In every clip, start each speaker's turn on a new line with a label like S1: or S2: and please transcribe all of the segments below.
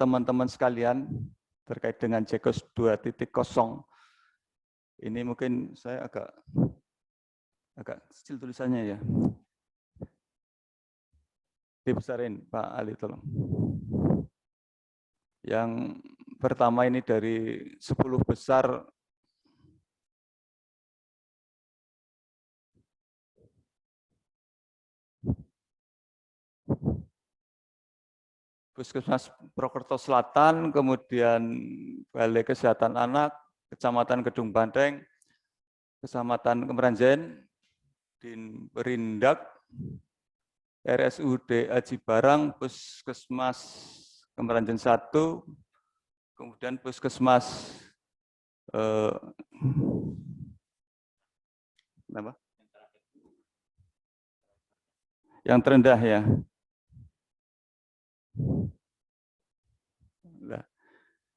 S1: teman-teman sekalian terkait dengan JECOS 2.0. Ini mungkin saya agak kecil tulisannya ya. Dibesarin Pak Ali, tolong. Yang pertama ini dari 10 besar Puskesmas Prokerto Selatan, kemudian Balai Kesehatan Anak, Kecamatan Kedung Banteng, Kecamatan Kemeranjen, Dinperindak, RSUD Aji Barang, Puskesmas Kemeranjen 1, kemudian Puskesmas yang terendah ya. Nah,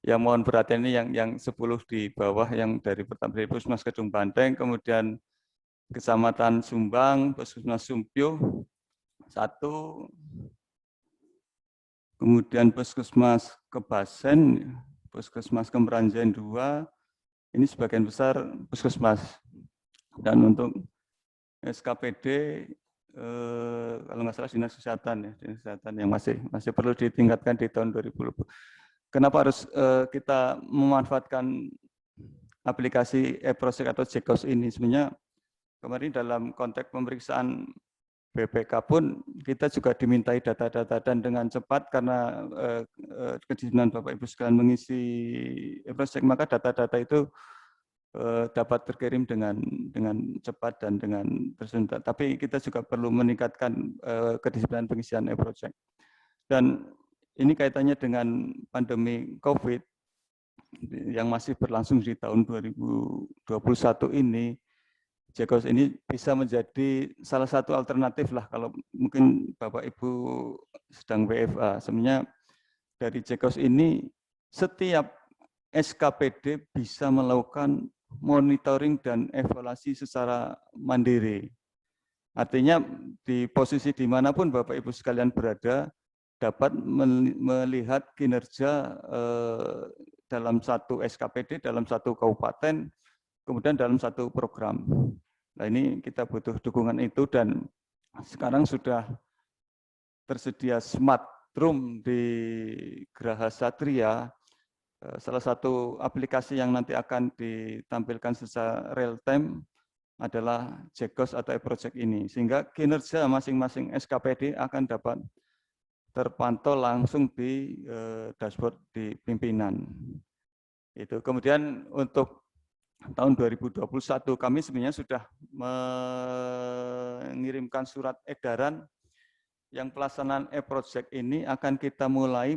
S1: yang mohon perhatian ini yang 10 di bawah, yang dari pertama dari Puskesmas Kedung Banteng, kemudian Kecamatan Sumbang, Puskesmas Sumpyo 1, kemudian Puskesmas Kebasen, Puskesmas Kemeranjen 2, ini sebagian besar puskesmas. Dan untuk SKPD, kalau nggak salah Dinas Kesehatan ya, Dinas Kesehatan yang masih perlu ditingkatkan di tahun 2020. Kenapa harus kita memanfaatkan aplikasi e-Prosek atau JECOS ini? Sebenarnya kemarin dalam konteks pemeriksaan BPK pun kita juga dimintai data-data, dan dengan cepat karena kedisiplinan Bapak Ibu sekalian mengisi e-Prosek, maka data-data itu dapat terkirim dengan cepat dan dengan tersendat. Tapi kita juga perlu meningkatkan kedisiplinan pengisian e-Prosek. Dan ini kaitannya dengan pandemi COVID yang masih berlangsung di tahun 2021 ini. JECOS ini bisa menjadi salah satu alternatif lah kalau mungkin Bapak Ibu sedang WFA. Sebenarnya dari JECOS ini setiap SKPD bisa melakukan monitoring dan evaluasi secara mandiri. Artinya di posisi dimanapun Bapak Ibu sekalian berada, dapat melihat kinerja dalam satu SKPD, dalam satu kabupaten, kemudian dalam satu program. Nah, ini kita butuh dukungan itu, dan sekarang sudah tersedia smart room di Geraha Satria, salah satu aplikasi yang nanti akan ditampilkan secara real time adalah JECOS atau e-Prosek ini, sehingga kinerja masing-masing SKPD akan dapat terpantau langsung di dashboard di pimpinan. Itu. Kemudian untuk tahun 2021 kami sebenarnya sudah mengirimkan surat edaran yang pelaksanaan e-Prosek ini akan kita mulai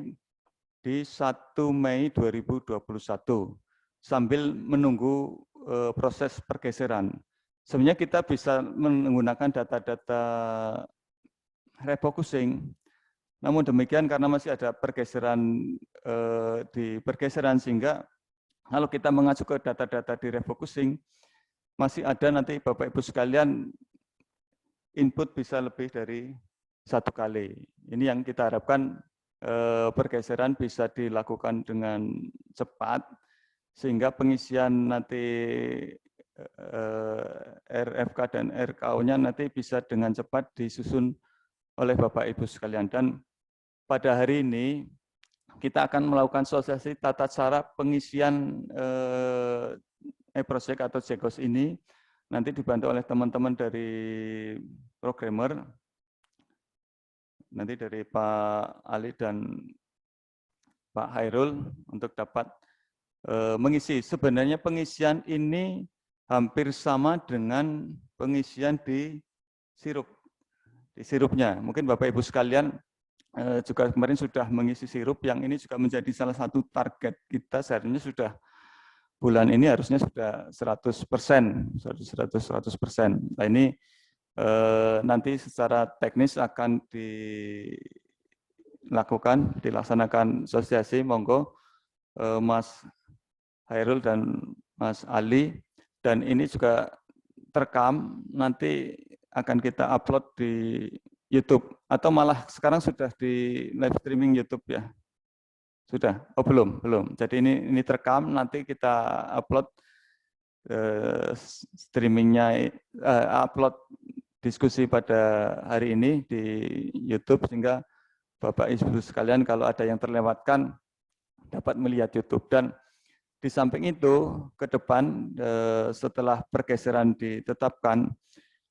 S1: di 1 Mei 2021 sambil menunggu proses pergeseran. Sebenarnya kita bisa menggunakan data-data refocusing. Namun demikian karena masih ada pergeseran sehingga kalau kita mengacu ke data-data di refocusing, masih ada nanti Bapak Ibu sekalian input bisa lebih dari 1 kali. Ini yang kita harapkan pergeseran bisa dilakukan dengan cepat, sehingga pengisian nanti RFK dan RKO-nya nanti bisa dengan cepat disusun oleh Bapak Ibu sekalian. Dan pada hari ini kita akan melakukan sosialisasi tata cara pengisian e-Prosek atau JECOS ini, nanti dibantu oleh teman-teman dari programmer, nanti dari Pak Ali dan Pak Hairul untuk dapat mengisi. Sebenarnya pengisian ini hampir sama dengan pengisian di sirupnya. Mungkin Bapak Ibu sekalian juga kemarin sudah mengisi sirup, yang ini juga menjadi salah satu target kita. Seharusnya sudah bulan ini harusnya sudah 100%. Nah, ini nanti secara teknis akan dilaksanakan sosialisasi. Monggo Mas Hairul dan Mas Ali, dan ini juga terekam, nanti akan kita upload di YouTube, atau malah sekarang sudah di live streaming YouTube ya. Sudah? Oh belum, belum. Jadi ini terekam, nanti kita upload streamingnya, upload diskusi pada hari ini di YouTube sehingga Bapak Ibu sekalian kalau ada yang terlewatkan dapat melihat YouTube. Dan di samping itu ke depan setelah pergeseran ditetapkan,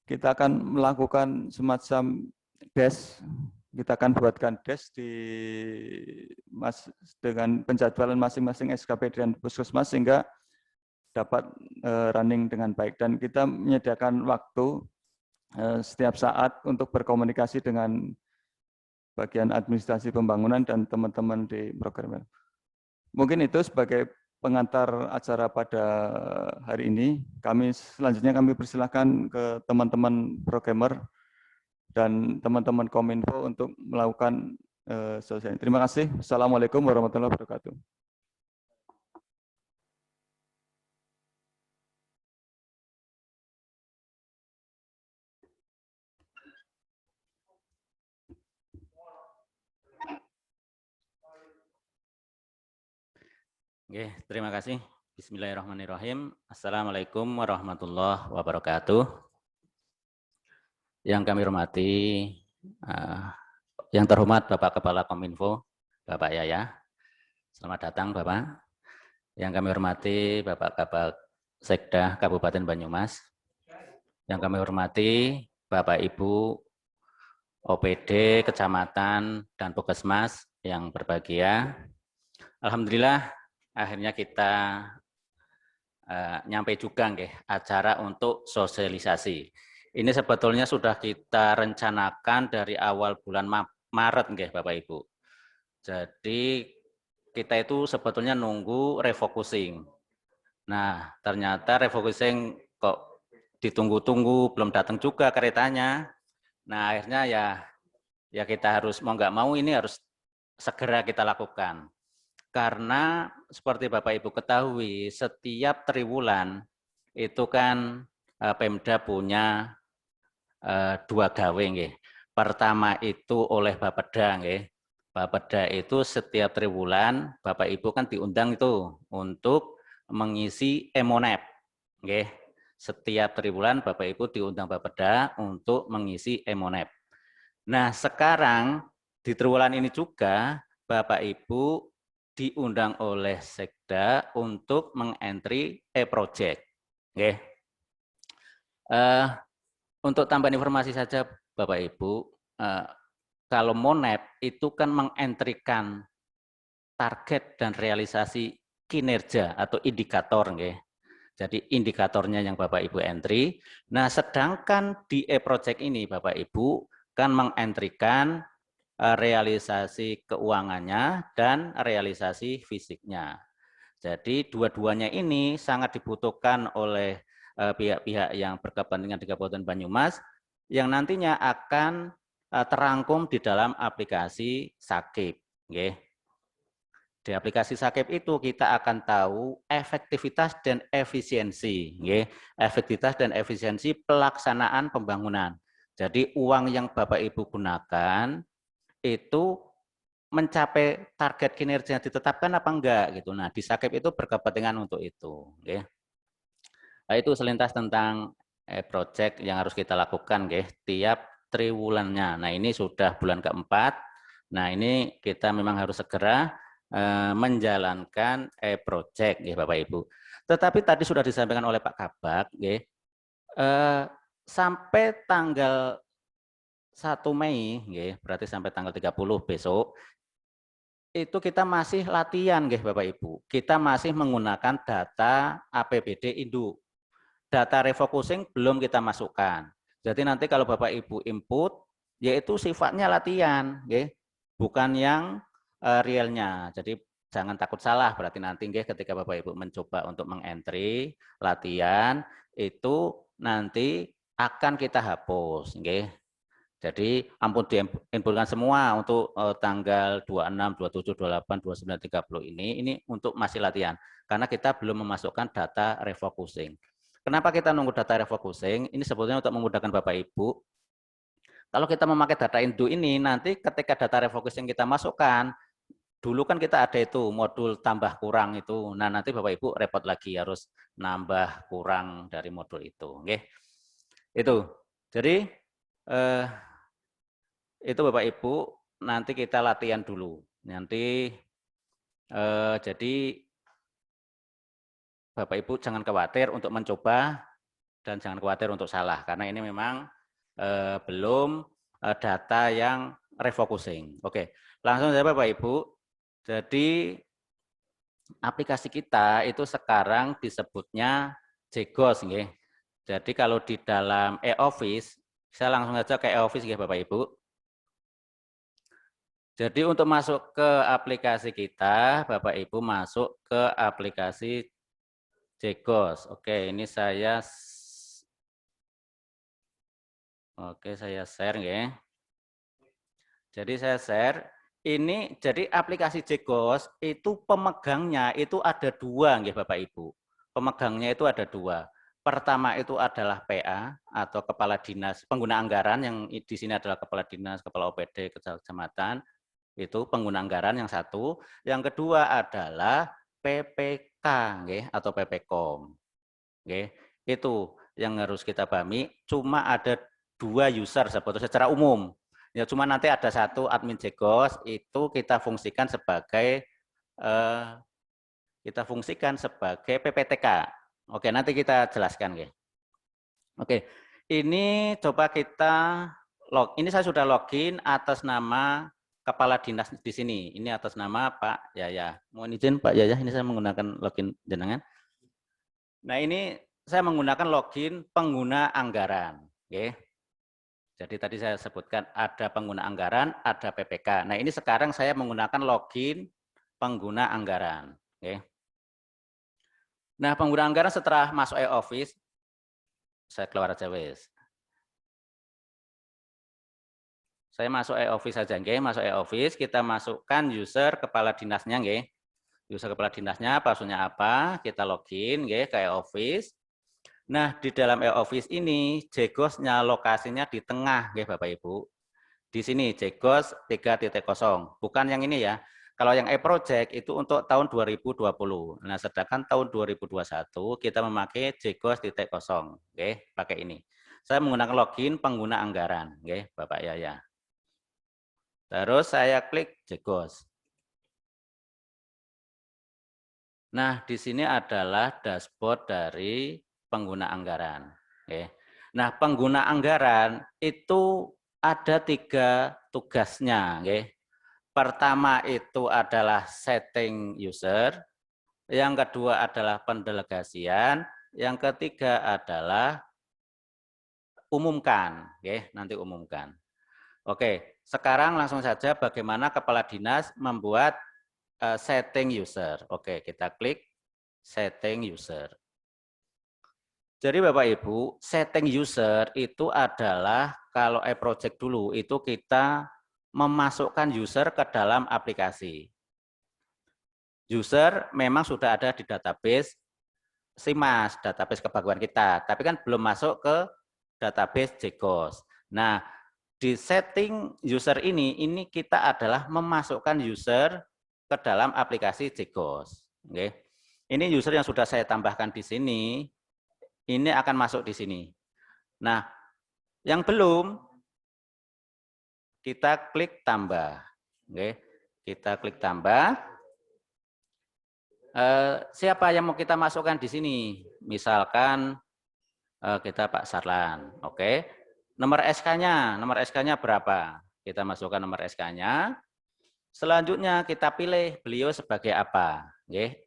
S1: kita akan melakukan semacam desk. Kita akan buatkan desk dengan penjadwalan masing-masing SKPD dan Puskesmas sehingga dapat running dengan baik. Dan kita menyediakan waktu setiap saat untuk berkomunikasi dengan bagian administrasi pembangunan dan teman-teman di program. Mungkin itu sebagai pengantar acara pada hari ini. Selanjutnya kami persilahkan ke teman-teman programmer dan teman-teman Kominfo untuk melakukan selesai. Terima kasih. Assalamualaikum warahmatullahi wabarakatuh.
S2: Oke, terima kasih. Bismillahirrahmanirrahim. Assalamualaikum warahmatullahi wabarakatuh. Yang kami hormati, yang terhormat Bapak Kepala Kominfo, Bapak Yaya. Selamat datang Bapak. Yang kami hormati Bapak Kabag Sekda Kabupaten Banyumas. Yang kami hormati Bapak Ibu OPD, Kecamatan, dan Puskesmas yang berbahagia. Alhamdulillah, akhirnya kita nyampe juga acara untuk sosialisasi. Ini sebetulnya sudah kita rencanakan dari awal bulan Maret Bapak Ibu. Jadi kita itu sebetulnya nunggu refocusing. Nah, ternyata refocusing kok ditunggu-tunggu belum datang juga keretanya. Nah, akhirnya ya kita harus mau nggak mau ini harus segera kita lakukan. Karena seperti Bapak Ibu ketahui, setiap triwulan itu kan Pemda punya 2 gawe nggih. Pertama itu oleh Bapeda nggih. Bapeda itu setiap triwulan Bapak Ibu kan diundang itu untuk mengisi Emonep nggih. Setiap triwulan Bapak Ibu diundang Bapeda untuk mengisi Emonep. Nah, sekarang di triwulan ini juga Bapak Ibu diundang oleh Sekda untuk mengentry e-project. Nggih. Untuk tambahan informasi saja Bapak Ibu, kalau Monep itu kan mengentrikan target dan realisasi kinerja atau indikator. Nggih. Jadi indikatornya yang Bapak Ibu entry. Nah, sedangkan di e-project ini Bapak Ibu kan mengentrikan realisasi keuangannya dan realisasi fisiknya. Jadi dua-duanya ini sangat dibutuhkan oleh pihak-pihak yang berkepentingan di Kabupaten Banyumas yang nantinya akan terangkum di dalam aplikasi Sakip. Di aplikasi Sakip itu kita akan tahu efektivitas dan efisiensi, efektivitas dan efisiensi pelaksanaan pembangunan. Jadi uang yang Bapak Ibu gunakan itu mencapai target kinerja yang ditetapkan apa enggak gitu. Nah, di Sakip itu berkepentingan untuk itu. Nah, itu selintas tentang project yang harus kita lakukan tiap triwulannya. Nah, ini sudah bulan keempat. Nah, ini kita memang harus segera menjalankan project Bapak Ibu. Tetapi tadi sudah disampaikan oleh Pak Kabag sampai tanggal 1 Mei, berarti sampai tanggal 30 besok, itu kita masih latihan Bapak Ibu. Kita masih menggunakan data APBD Induk. Data refocusing belum kita masukkan. Jadi nanti kalau Bapak Ibu input, yaitu sifatnya latihan, bukan yang realnya. Jadi jangan takut salah, berarti nanti ketika Bapak Ibu mencoba untuk mengentry latihan, itu nanti akan kita hapus. Jadi ampun diinputkan semua untuk tanggal 26, 27, 28, 29, 30 ini untuk masih latihan. Karena kita belum memasukkan data refocusing. Kenapa kita nunggu data refocusing? Ini sebetulnya untuk memudahkan Bapak Ibu. Kalau kita memakai data induk ini, nanti ketika data refocusing kita masukkan, dulu kan kita ada itu modul tambah kurang itu. Nah, nanti Bapak Ibu repot lagi harus nambah kurang dari modul itu. Oke. Itu. Jadi itu Bapak Ibu nanti kita latihan dulu. Nanti jadi Bapak Ibu jangan khawatir untuk mencoba dan jangan khawatir untuk salah karena ini memang belum data yang refocusing. Oke, langsung saja Bapak Ibu. Jadi aplikasi kita itu sekarang disebutnya Jegos, nggih. Jadi kalau di dalam e-office, saya langsung saja ke e-office nggih Bapak Ibu. Jadi untuk masuk ke aplikasi kita, Bapak Ibu masuk ke aplikasi Jegos. Oke, ini saya share nggih. Jadi saya share. Ini jadi aplikasi Jegos itu pemegangnya itu ada dua, nggih Bapak Ibu. Pemegangnya itu ada dua. Pertama itu adalah PA atau Kepala Dinas Pengguna Anggaran yang di sini adalah Kepala Dinas, Kepala OPD, Kecamatan. Itu pengguna anggaran yang satu. Yang kedua adalah PPK, nggih, atau PPKOM. Nggih. Itu yang harus kita pahami. Cuma ada dua user sebetulnya secara umum. Ya cuma nanti ada satu admin Jegos itu kita fungsikan sebagai PPTK. Oke, nanti kita jelaskan, nggih. Oke. Ini coba kita ini saya sudah login atas nama Kepala Dinas di sini. Ini atas nama Pak Yaya. Mohon izin Pak Yaya, ini saya menggunakan login jenengan. Nah, ini saya menggunakan login pengguna anggaran, oke. Jadi tadi saya sebutkan ada pengguna anggaran, ada PPK. Nah, ini sekarang saya menggunakan login pengguna anggaran, oke. Nah, pengguna anggaran setelah masuk e-office, saya keluar aja wes. Saya masuk e-office saja, nggih. Masuk e-office, kita masukkan user kepala dinasnya, nggih. User kepala dinasnya, passwordnya apa? Kita login, nggih, ke e-office. Nah, di dalam e-office ini Jegosnya lokasinya di tengah, nggih Bapak Ibu. Di sini Jegos 3.0, bukan yang ini ya. Kalau yang e-project itu untuk tahun 2020. Nah, sedangkan tahun 2021 kita memakai Jegos 0, nggih, pakai ini. Saya menggunakan login pengguna anggaran, nggih, Bapak Yaya. Terus saya klik Jegos. Nah, di sini adalah dashboard dari pengguna anggaran. Nah, pengguna anggaran itu ada 3 tugasnya. Pertama itu adalah setting user, yang kedua adalah pendelegasian, yang ketiga adalah umumkan. Nanti umumkan. Oke, sekarang langsung saja bagaimana Kepala Dinas membuat setting user. Oke, kita klik setting user. Jadi Bapak Ibu, setting user itu adalah kalau e-project dulu itu kita memasukkan user ke dalam aplikasi. User memang sudah ada di database SIMAS, database kebaguan kita, tapi kan belum masuk ke database Jegos. Nah, di setting user ini kita adalah memasukkan user ke dalam aplikasi Jegos. Ini user yang sudah saya tambahkan di sini. Ini akan masuk di sini. Nah, yang belum, kita klik tambah. Kita klik tambah. Siapa yang mau kita masukkan di sini? Misalkan kita Pak Sarlan. Oke. Nomor SK-nya berapa? Kita masukkan nomor SK-nya. Selanjutnya kita pilih beliau sebagai apa.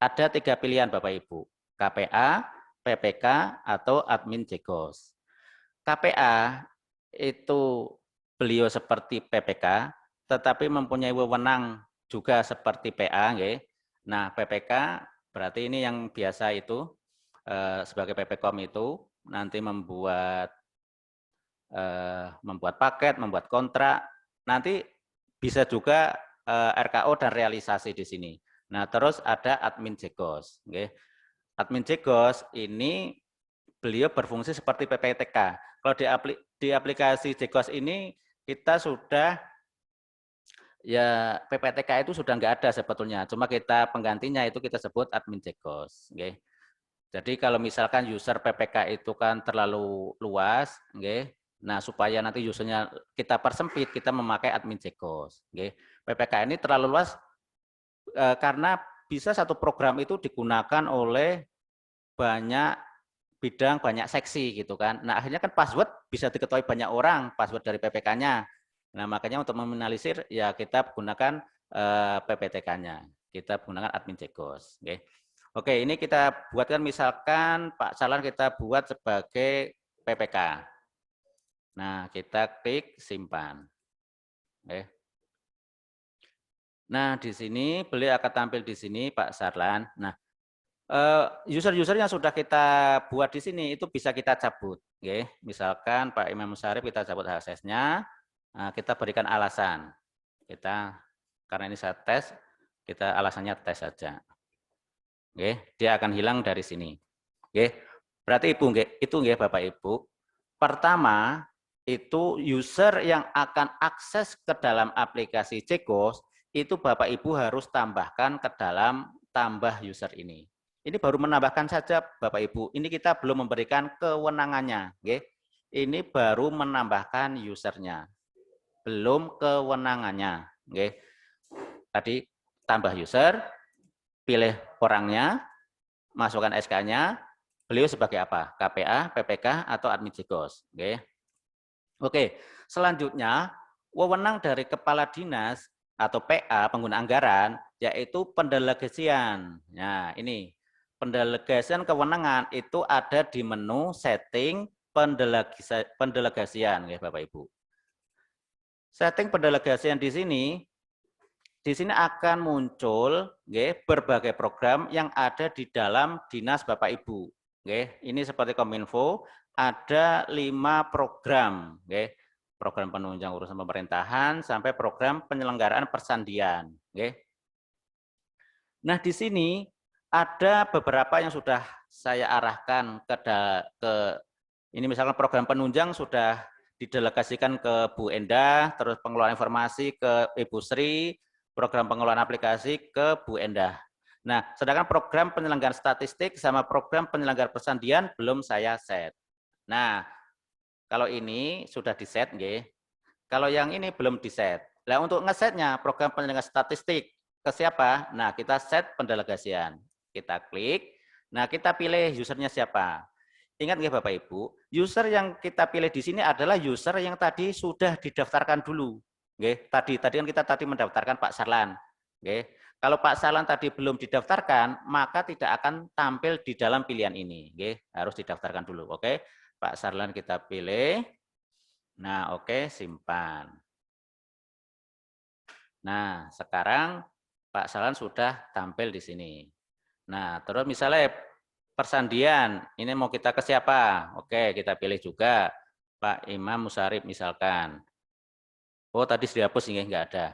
S2: Ada 3 pilihan Bapak Ibu. KPA, PPK, atau admin Jegos. KPA itu beliau seperti PPK, tetapi mempunyai wewenang juga seperti PA. Nah, PPK berarti ini yang biasa itu sebagai PPKOM itu nanti membuat paket, membuat kontrak, nanti bisa juga RKO dan realisasi di sini. Nah, terus ada admin Jegos. Admin Jegos ini beliau berfungsi seperti PPTK. Kalau di aplikasi Jegos ini kita sudah Ya PPTK itu sudah nggak ada sebetulnya, cuma kita penggantinya itu kita sebut admin Jekos. Okay. Jadi kalau misalkan user PPK itu kan terlalu luas, okay. Nah supaya nanti usernya kita persempit, kita memakai admin Jekos. Okay. PPK ini terlalu luas karena bisa satu program itu digunakan oleh banyak bidang, banyak seksi gitu kan. Nah akhirnya kan password bisa diketahui banyak orang, password dari PPK-nya. Nah makanya untuk meminimalisir ya kita gunakan PPTK-nya. Kita gunakan admin Jekos. Oke. Oke, ini kita buatkan misalkan Pak Salan kita buat sebagai PPK. Nah, kita klik simpan. Oke. Nah, di sini beliau akan tampil di sini Pak Sarlan. Nah, user-user yang sudah kita buat di sini itu bisa kita cabut. Oke. Misalkan Pak Imam Musarif kita cabut aksesnya, nah, kita berikan alasan. Karena ini saya tes, kita alasannya tes saja. Oke, dia akan hilang dari sini. Oke. Berarti itu Bapak Ibu. Pertama, itu user yang akan akses ke dalam aplikasi Jekos, itu Bapak Ibu harus tambahkan ke dalam tambah user ini. Ini baru menambahkan saja Bapak Ibu. Ini kita belum memberikan kewenangannya. Okay. Ini baru menambahkan usernya. Belum kewenangannya. Okay. Tadi tambah user, pilih orangnya, masukkan SK-nya, beliau sebagai apa? KPA, PPK, atau admin Jekos. Okay. Oke, selanjutnya wewenang dari kepala dinas atau PA pengguna anggaran yaitu pendelegasian. Nah, ini pendelegasian kewenangan itu ada di menu setting pendelegasian ya Bapak Ibu. Setting pendelegasian di sini akan muncul berbagai program yang ada di dalam dinas Bapak Ibu. Ini seperti Kominfo, ada 5 program, program penunjang urusan pemerintahan sampai program penyelenggaraan persandian. Nah di sini ada beberapa yang sudah saya arahkan ke ini misalkan program penunjang sudah didelegasikan ke Bu Endah, terus pengelolaan informasi ke Ibu Sri, program pengelolaan aplikasi ke Bu Endah. Nah, sedangkan program penyelenggaraan statistik sama program penyelenggaraan persandian belum saya set. Nah, kalau ini sudah di-set, kalau yang ini belum di-set. Nah, untuk ngesetnya program penyelenggaraan statistik ke siapa? Nah, kita set pendelegasian. Kita klik. Nah, kita pilih usernya siapa. Ingat nggak Bapak Ibu, user yang kita pilih di sini adalah user yang tadi sudah didaftarkan dulu. Tadi kan kita mendaftarkan Pak Sarlan. Kalau Pak Sarlan tadi belum didaftarkan, maka tidak akan tampil di dalam pilihan ini. Harus didaftarkan dulu. Oke, Pak Sarlan kita pilih. Nah, oke, simpan. Nah, sekarang Pak Sarlan sudah tampil di sini. Nah, terus misalnya persandian, ini mau kita ke siapa? Oke, kita pilih juga Pak Imam Musarif misalkan. Oh, tadi sudah dihapus, ini enggak ada.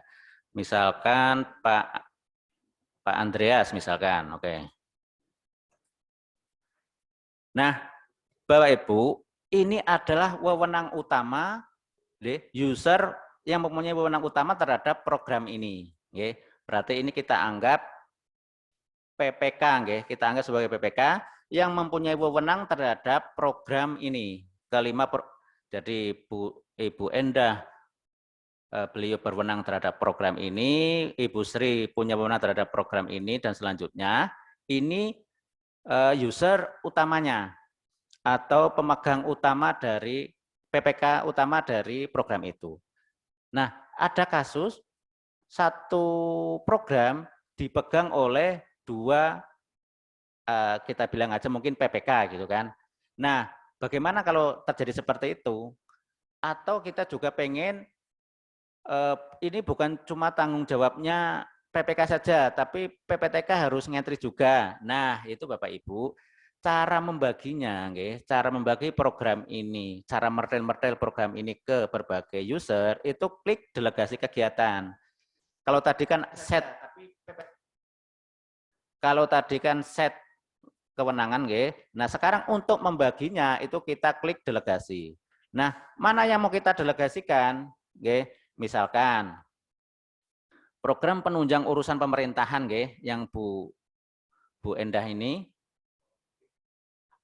S2: Misalkan Pak Andreas misalkan, oke. Nah, Bapak Ibu, ini adalah wewenang utama user yang mempunyai wewenang utama terhadap program ini. Berarti ini kita anggap PPK, kita anggap sebagai PPK yang mempunyai wewenang terhadap program ini. Jadi Ibu Endah beliau berwenang terhadap program ini, Ibu Sri punya wewenang terhadap program ini, dan selanjutnya ini user utamanya atau pemegang utama dari PPK utama dari program itu. Nah, ada kasus satu program dipegang oleh 2 kita bilang aja mungkin PPK gitu kan. Nah, bagaimana kalau terjadi seperti itu? Atau kita juga pengen ini bukan cuma tanggung jawabnya PPK saja, tapi PPTK harus ngentri juga. Nah, itu Bapak Ibu, cara membaginya, cara membagi program ini, cara mertel program ini ke berbagai user, itu klik delegasi kegiatan. Kalau tadi kan set kewenangan, nah sekarang untuk membaginya itu kita klik delegasi. Nah, mana yang mau kita delegasikan, misalkan program penunjang urusan pemerintahan nggih yang Bu Endah ini.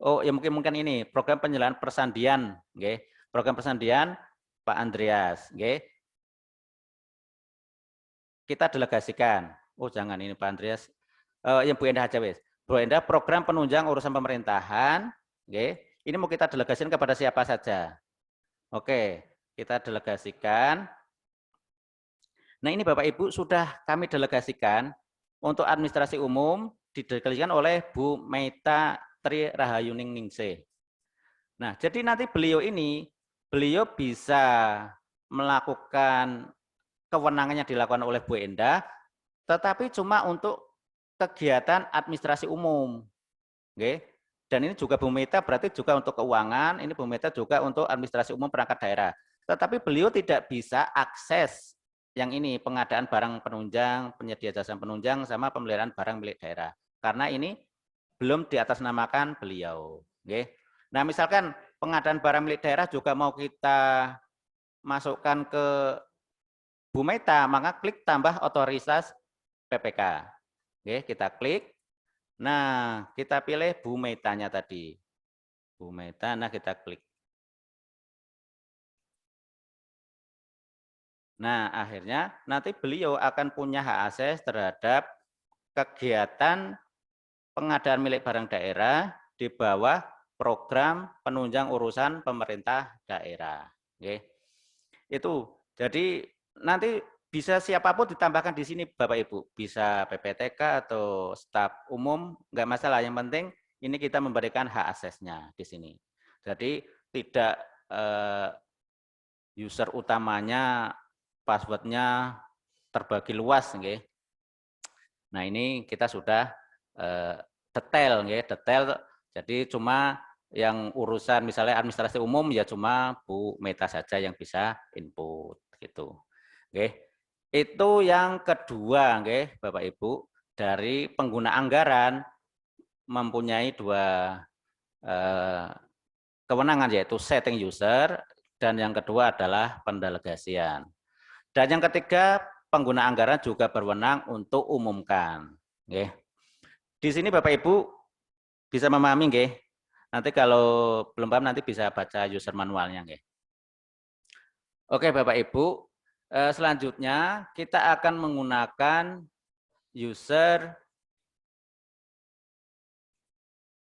S2: Oh, ya mungkin ini program penyelenggaraan persandian nggih. Program persandian Pak Andreas nggih. Kita delegasikan. Oh, jangan ini Pak Andreas. Yang Bu Endah aja wis. Bu Endah program penunjang urusan pemerintahan nggih. Ini mau kita delegasikan kepada siapa saja. Oke, kita delegasikan. Nah, ini Bapak Ibu sudah kami delegasikan untuk administrasi umum didelegasikan oleh Bu Meita Tri Rahayuning Ningsih. Nah, jadi nanti beliau bisa melakukan kewenangannya dilakukan oleh Bu Endah, tetapi cuma untuk kegiatan administrasi umum. Oke. Dan ini juga Bu Meita berarti juga untuk keuangan, ini Bu Meita juga untuk administrasi umum perangkat daerah. Tetapi beliau tidak bisa akses yang ini, pengadaan barang penunjang, penyedia jasa penunjang, sama pemeliharaan barang milik daerah. Karena ini belum diatasnamakan beliau. Oke. Nah, misalkan pengadaan barang milik daerah juga mau kita masukkan ke Bu Meita, maka klik tambah otoritas PPK. Oke, kita klik. Nah, kita pilih Bu Meitanya tadi. Bu Meita, nah kita klik. Nah, akhirnya nanti beliau akan punya hak akses terhadap kegiatan pengadaan milik barang daerah di bawah program penunjang urusan pemerintah daerah. Oke. Itu. Jadi nanti bisa siapapun ditambahkan di sini Bapak Ibu, bisa PPTK atau staf umum, enggak masalah. Yang penting ini kita memberikan hak aksesnya di sini. Jadi tidak user utamanya passwordnya terbagi luas, nggih. Nah, ini kita sudah detail, nggih, detail. Jadi cuma yang urusan misalnya administrasi umum ya cuma Bu Meita saja yang bisa input gitu. Nggih. Itu yang kedua, nggih, Bapak Ibu, dari pengguna anggaran mempunyai dua kewenangan, yaitu setting user, dan yang kedua adalah pendelegasian. Dan yang ketiga, pengguna anggaran juga berwenang untuk umumkan. Nggih. Di sini Bapak Ibu bisa memahami, nggih. Nanti kalau belum paham nanti bisa baca user manualnya, nggih. Oke, Bapak Ibu. Selanjutnya kita akan menggunakan user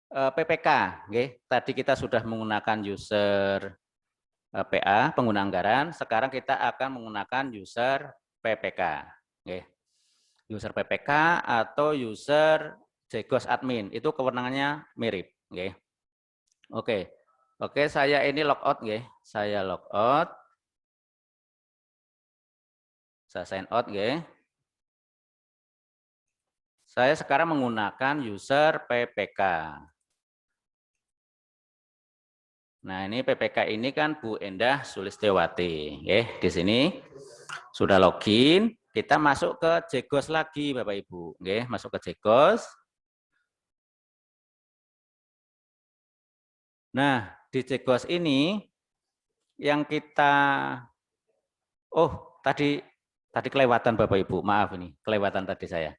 S2: PPK. Tadi kita sudah menggunakan user PA, pengguna anggaran. Sekarang kita akan menggunakan user PPK. User PPK atau user Jegos admin. Itu kewenangannya mirip. Oke, saya ini logout. Saya logout. Saya sign out, Saya sekarang menggunakan user PPK. Nah, ini PPK ini kan Bu Endah Sulistiawati, di sini sudah login. Kita masuk ke Jegos lagi, Bapak Ibu, masuk ke Jegos. Nah, di Jegos ini yang kita, tadi kelewatan Bapak Ibu, maaf ini, kelewatan tadi saya.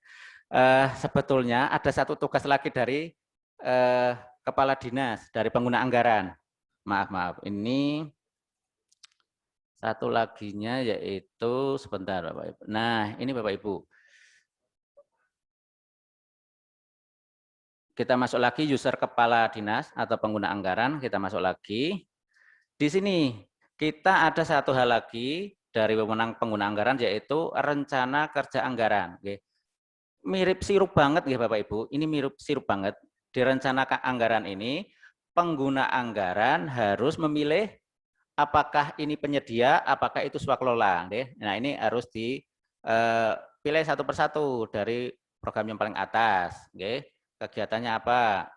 S2: Sebetulnya ada satu tugas lagi dari Kepala Dinas, dari pengguna anggaran. Maaf, ini satu laginya yaitu, sebentar Bapak Ibu. Nah, ini Bapak Ibu. Kita masuk lagi user Kepala Dinas atau pengguna anggaran, kita masuk lagi. Di sini kita ada satu hal lagi dari wewenang pengguna anggaran yaitu rencana kerja anggaran. Mirip sirup banget Bapak Ibu, ini mirip sirup banget. Di rencana anggaran ini pengguna anggaran harus memilih apakah ini penyedia, apakah itu swakelola. Nah, ini harus dipilih satu persatu dari program yang paling atas. Kegiatannya apa?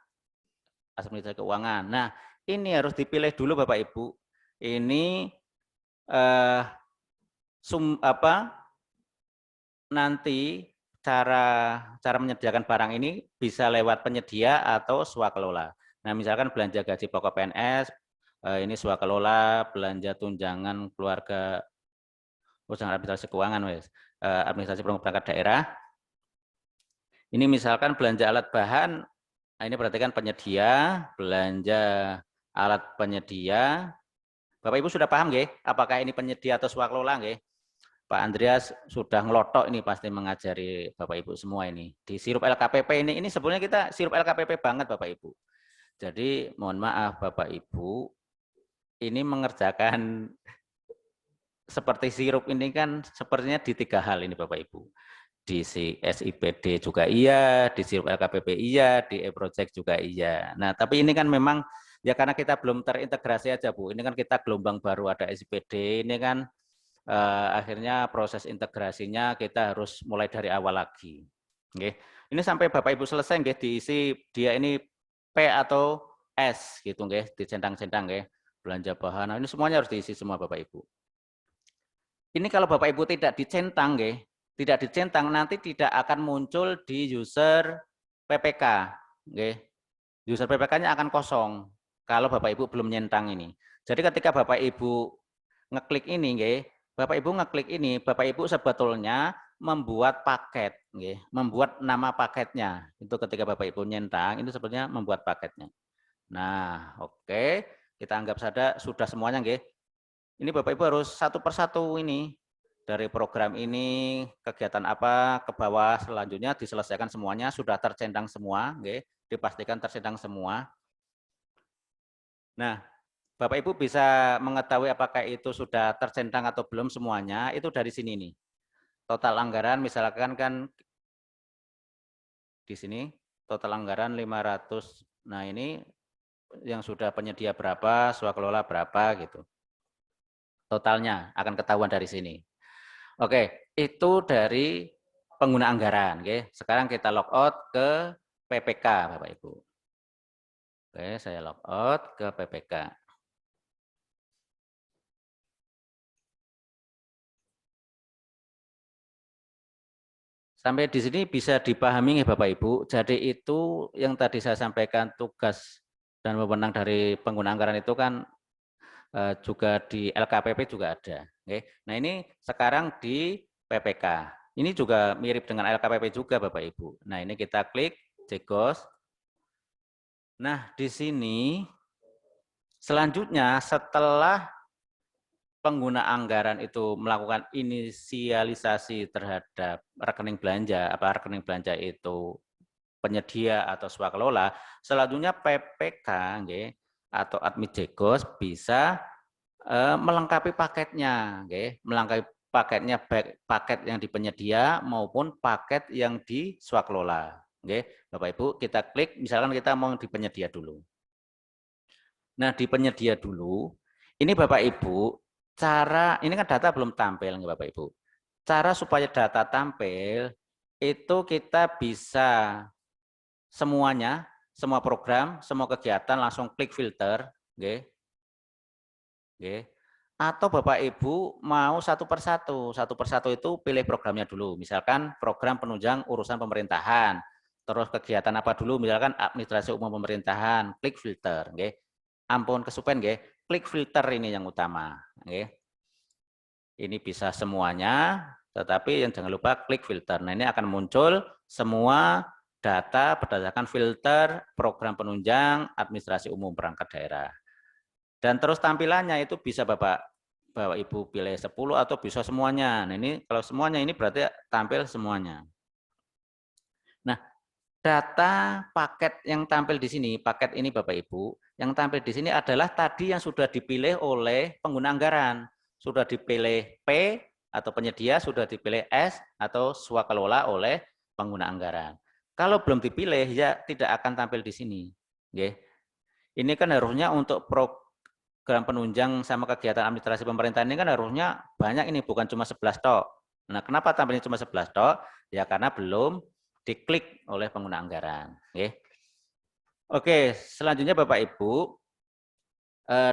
S2: Administrasi keuangan. Nah, ini harus dipilih dulu Bapak Ibu. Ini nanti cara menyediakan barang ini bisa lewat penyedia atau swakelola. Nah, misalkan belanja gaji pokok PNS, ini swakelola, belanja tunjangan keluarga, urusan administrasi keuangan, wes. administrasi umum perangkat daerah. Ini misalkan belanja alat bahan, nah ini perhatikan penyedia, belanja alat penyedia. Bapak Ibu sudah paham nggih? Apakah ini penyedia atau swakelola nggih? Pak Andreas sudah ngelotok ini pasti mengajari Bapak Ibu semua ini. Di sirup LKPP ini sebenarnya kita sirup LKPP banget Bapak Ibu. Jadi mohon maaf Bapak Ibu, ini mengerjakan seperti sirup ini kan sepertinya di 3 hal ini Bapak Ibu. Di SIPD juga iya, di sirup LKPP iya, di e-project juga iya. Nah, tapi ini kan memang ya karena kita belum terintegrasi aja Bu. Ini kan kita gelombang baru ada SIPD, ini kan akhirnya proses integrasinya kita harus mulai dari awal lagi. Oke. Ini sampai Bapak Ibu selesai nggih diisi dia ini P atau S gitu nggih, dicentang-centang nggih. Belanja bahan. Nah, ini semuanya harus diisi semua Bapak Ibu. Ini kalau Bapak Ibu tidak dicentang nggih, tidak dicentang nanti tidak akan muncul di user PPK, nggih. User PPK-nya akan kosong kalau Bapak Ibu belum nyentang ini. Jadi ketika Bapak Ibu ngeklik ini nggih, Bapak Ibu ngeklik ini, Bapak Ibu sebetulnya membuat paket nggih, membuat nama paketnya. Itu ketika Bapak Ibu nyentang itu sebenarnya membuat paketnya. Nah, oke, kita anggap saja sudah semuanya nggih. Ini Bapak Ibu harus satu persatu ini dari program ini kegiatan apa ke bawah selanjutnya diselesaikan semuanya, sudah tercentang semua, nggih, dipastikan tercentang semua. Nah, Bapak Ibu bisa mengetahui apakah itu sudah tercentang atau belum semuanya, itu dari sini nih. Total anggaran misalkan kan di sini total anggaran 500. Nah, ini yang sudah penyedia berapa, swakelola berapa gitu. Totalnya akan ketahuan dari sini. Oke, itu dari pengguna anggaran. Oke. Sekarang kita logout ke PPK, Bapak Ibu. Oke, saya logout ke PPK. Sampai di sini bisa dipahami ya Bapak Ibu. Jadi itu yang tadi saya sampaikan tugas dan wewenang dari pengguna anggaran itu kan juga di LKPP juga ada. Oke. Nah ini sekarang di PPK. Ini juga mirip dengan LKPP juga Bapak Ibu. Nah ini kita klik Jegos. Nah di sini selanjutnya setelah pengguna anggaran itu melakukan inisialisasi terhadap rekening belanja, rekening belanja itu penyedia atau swakelola, selanjutnya PPK nggih, atau Admijegos bisa melengkapi paketnya, nggih, melengkapi paketnya baik paket yang di penyedia maupun paket yang di swakelola, nggih. Bapak Ibu, kita klik misalkan kita mau di penyedia dulu. Nah, di penyedia dulu, ini Bapak Ibu, cara ini kan data belum tampil nggih Bapak Ibu. Cara supaya data tampil itu kita bisa semuanya, semua program, semua kegiatan langsung klik filter, nggih. Nggih. Atau Bapak Ibu mau satu persatu itu pilih programnya dulu. Misalkan program penunjang urusan pemerintahan. Terus kegiatan apa dulu? Misalkan administrasi umum pemerintahan, klik filter, nggih. Ampun kesupen nggih, klik filter ini yang utama, nggih. Ini bisa semuanya, tetapi yang jangan lupa klik filter. Nah, ini akan muncul semua data berdasarkan filter program penunjang administrasi umum perangkat daerah. Dan terus tampilannya itu bisa Bapak Ibu pilih 10 atau bisa semuanya. Nah, ini kalau semuanya ini berarti tampil semuanya. Nah, data paket yang tampil di sini, paket ini Bapak Ibu, yang tampil di sini adalah tadi yang sudah dipilih oleh pengguna anggaran. Sudah dipilih P atau penyedia, sudah dipilih S atau swakelola oleh pengguna anggaran. Kalau belum dipilih ya tidak akan tampil di sini. Ini kan harusnya untuk program penunjang sama kegiatan administrasi pemerintahan ini kan harusnya banyak ini, bukan cuma 11 tok. Nah, kenapa tampilnya cuma 11 tok? Ya karena belum diklik oleh pengguna anggaran. Oke, selanjutnya Bapak Ibu,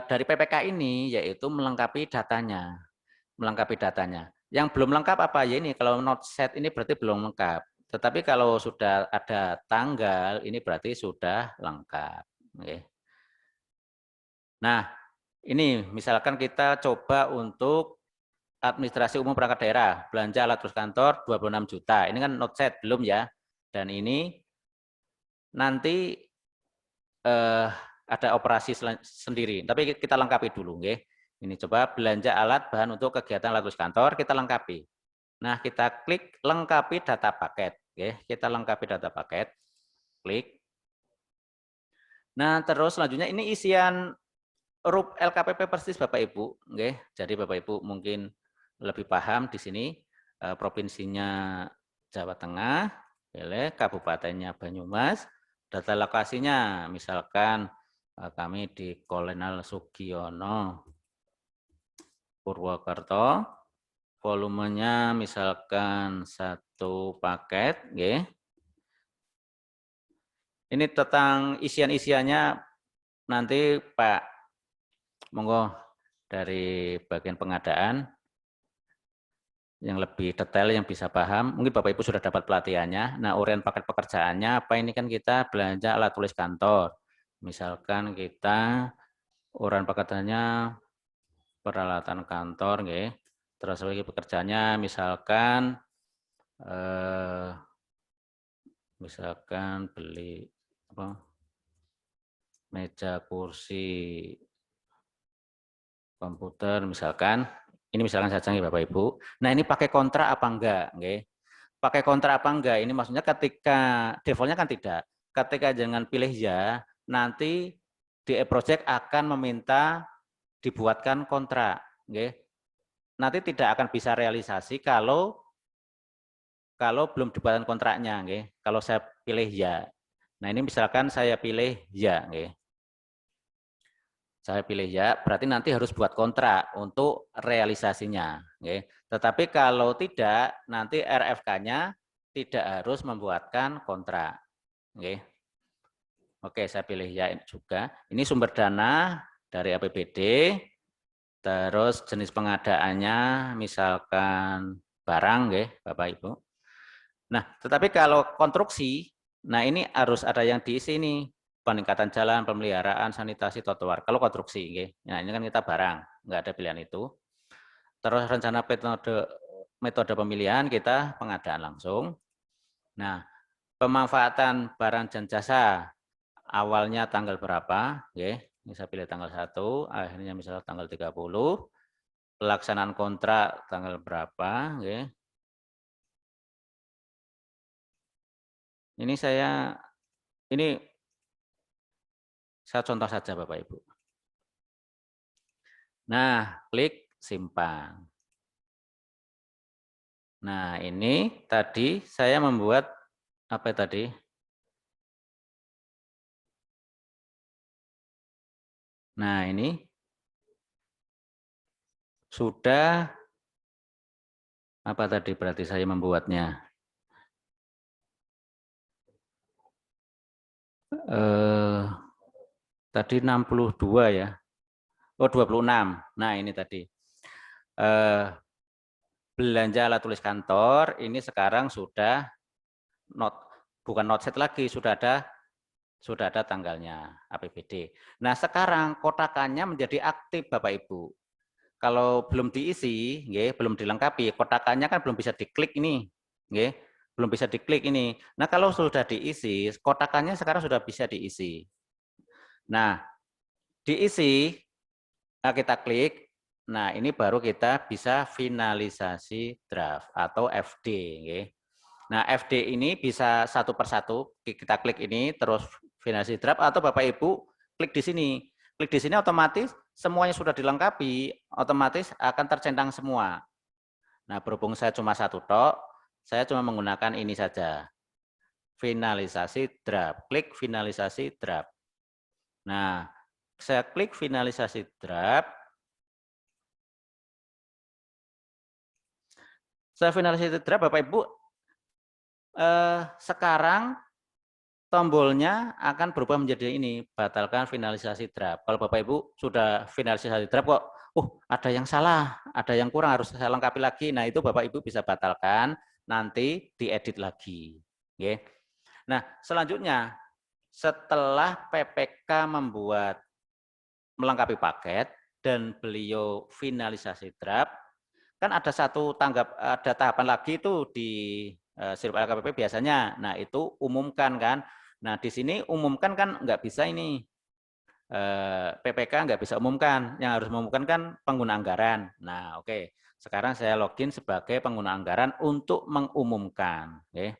S2: dari PPK ini yaitu melengkapi datanya. Melengkapi datanya. Yang belum lengkap apa ya ini? Kalau not set ini berarti belum lengkap. Tetapi kalau sudah ada tanggal, ini berarti sudah lengkap. Nah, ini misalkan kita coba untuk administrasi umum perangkat daerah, belanja alat tulis kantor 26 juta. Ini kan not set belum ya. Dan ini nanti ada operasi sendiri. Tapi kita lengkapi dulu, nggih. Ini coba belanja alat bahan untuk kegiatan alat tulis kantor, kita lengkapi. Nah, kita klik lengkapi data paket, nggih. Kita lengkapi data paket. Klik. Nah, terus selanjutnya ini isian RUP LKPP persis Bapak Ibu, nggih. Jadi Bapak Ibu mungkin lebih paham di sini provinsinya Jawa Tengah, kabupatennya Banyumas, data lokasinya misalkan kami di Kolonel Sugiono, Purwokerto, volumenya misalkan 1 paket, nggih. Ini tentang isian-isiannya nanti Pak, monggo dari bagian pengadaan yang lebih detail, yang bisa paham. Mungkin Bapak Ibu sudah dapat pelatihannya. Nah, uraian paket pekerjaannya apa, ini kan kita belanja alat tulis kantor. Misalkan kita uraian pekerjaannya peralatan kantor, nggih. Terus lagi pekerjaannya misalkan beli apa? Meja, kursi, komputer misalkan. Ini misalkan saja nih Bapak Ibu. Nah, ini pakai kontrak apa enggak, nggih? Pakai kontrak apa enggak? Ini maksudnya ketika defaultnya kan tidak. Ketika jangan pilih ya, nanti di e-project akan meminta dibuatkan kontrak, nggih. Nanti tidak akan bisa realisasi kalau belum dibuatkan kontraknya, nggih. Kalau saya pilih ya. Nah, ini misalkan saya pilih ya, nggih. Saya pilih ya, berarti nanti harus buat kontrak untuk realisasinya. Okay. Tetapi kalau tidak, nanti RFK-nya tidak harus membuatkan kontrak. Okay. Oke, saya pilih ya juga. Ini sumber dana dari APBD, terus jenis pengadaannya misalkan barang, okay, Bapak Ibu. Nah, tetapi kalau konstruksi, nah ini harus ada yang diisi nih. Peningkatan jalan, pemeliharaan, sanitasi, trotoar. Kalau konstruksi, okay. Nah ini kan kita barang, nggak ada pilihan itu. Terus rencana metode pemilihan kita pengadaan langsung. Nah, pemanfaatan barang dan jasa awalnya tanggal berapa? Okay. Ini saya pilih tanggal 1, akhirnya misalnya tanggal 30. Pelaksanaan kontrak tanggal berapa? Okay. Ini saya contoh saja Bapak Ibu. Nah, klik simpan. Nah, ini tadi saya membuat apa tadi? Nah, ini sudah apa tadi berarti saya membuatnya? Tadi 62 ya. Oh, 26. Nah, ini tadi. Belanja alat tulis kantor ini sekarang sudah bukan not set lagi, sudah ada tanggalnya APBD. Nah, sekarang kotakannya menjadi aktif Bapak Ibu. Kalau belum diisi, nggih, belum dilengkapi, kotakannya kan belum bisa diklik ini, nggih, belum bisa diklik ini. Nah, kalau sudah diisi, kotakannya sekarang sudah bisa diisi. Nah, diisi, nah kita klik. Nah, ini baru kita bisa finalisasi draft atau FD, nggih. Nah, FD ini bisa satu persatu, kita klik ini, terus finalisasi draft, atau Bapak Ibu klik di sini. Klik di sini otomatis semuanya sudah dilengkapi, otomatis akan tercentang semua. Nah, berhubung saya cuma satu tok, saya cuma menggunakan ini saja. Finalisasi draft. Klik finalisasi draft. Nah, saya klik finalisasi draft. Saya finalisasi draft, Bapak Ibu, sekarang tombolnya akan berubah menjadi ini, batalkan finalisasi draft. Kalau Bapak Ibu sudah finalisasi draft kok, ada yang salah, ada yang kurang, harus saya lengkapi lagi. Nah, itu Bapak Ibu bisa batalkan, nanti diedit lagi. Oke. Nah, selanjutnya, setelah PPK melengkapi paket dan beliau finalisasi draft, kan ada ada tahapan lagi itu di sirup LKPP biasanya. Nah, itu umumkan kan. Nah, di sini umumkan kan nggak bisa ini. PPK nggak bisa umumkan. Yang harus mengumumkan kan pengguna anggaran. Nah, oke. Sekarang saya login sebagai pengguna anggaran untuk mengumumkan. Oke.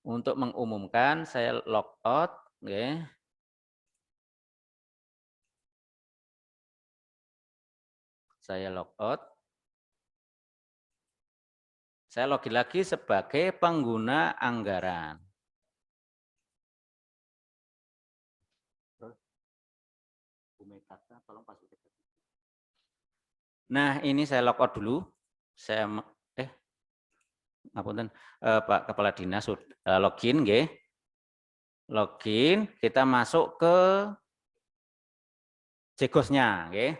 S2: Untuk mengumumkan, saya logout. Oke. Saya logout. Saya login lagi sebagai pengguna anggaran. Nah, ini saya logout dulu. Saya ngapunten, Pak Kepala Dinas login, nggih. Login, kita masuk ke Jegosnya, nggih.